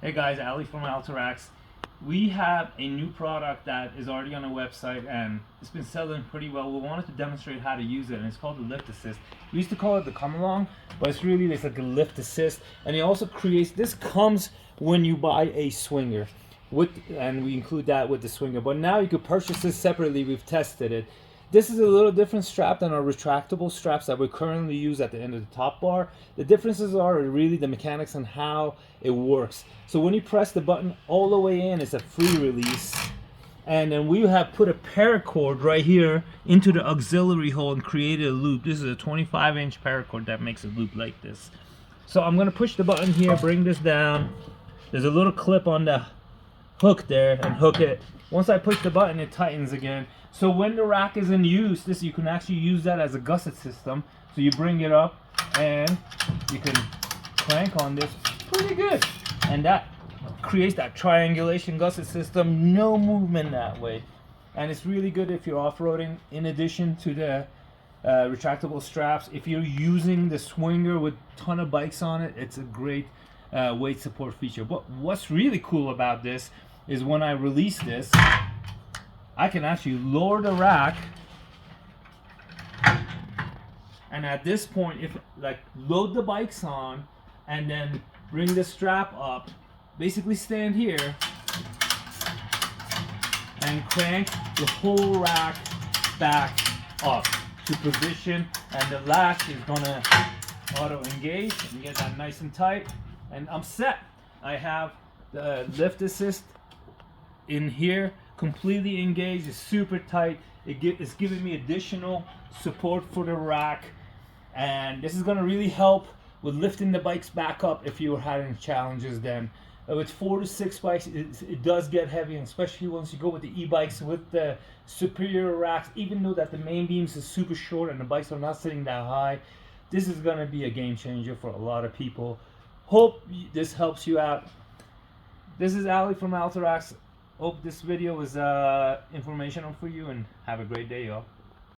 Hey guys, Ali from Alta. We have a new product that is already on our website and it's been selling pretty well. We wanted to demonstrate how to use it, and it's called the lift assist. We used to call it the come along, but it's like a lift assist. And it also creates, this comes when you buy a swinger and we include that with the swinger. But now you could purchase this separately. We've tested it. This is a little different strap than our retractable straps that we currently use at the end of the top bar. The differences are really the mechanics and how it works. So when you press the button all the way in, it's a free release. And then we have put a paracord right here into the auxiliary hole and created a loop. This is a 25-inch paracord that makes a loop like this. So I'm gonna push the button here, bring this down. There's a little clip on the hook there and hook it. Once I push the button, it tightens again. So when the rack is in use, you can actually use that as a gusset system. So you bring it up and you can crank on this pretty good. And that creates that triangulation gusset system, no movement that way. And it's really good if you're off-roading, in addition to the retractable straps. If you're using the swinger with a ton of bikes on it, it's a great weight support feature. But what's really cool about this is when I release this, I can actually lower the rack, and at this point, if load the bikes on and then bring the strap up, basically stand here and crank the whole rack back up to position, and the latch is gonna auto engage and get that nice and tight, and I'm set. I have the lift assist in here completely engaged. It's super tight. It's giving me additional support for the rack, and this is going to really help with lifting the bikes back up if you were having challenges. Then with 4 to 6 bikes, it does get heavy, and especially once you go with the e-bikes with the superior racks, even though that the main beams is super short and the bikes are not sitting that high, this is going to be a game changer for a lot of people. Hope this helps you out. This is Ali from Alta. Hope this video was informational for you, and have a great day, y'all.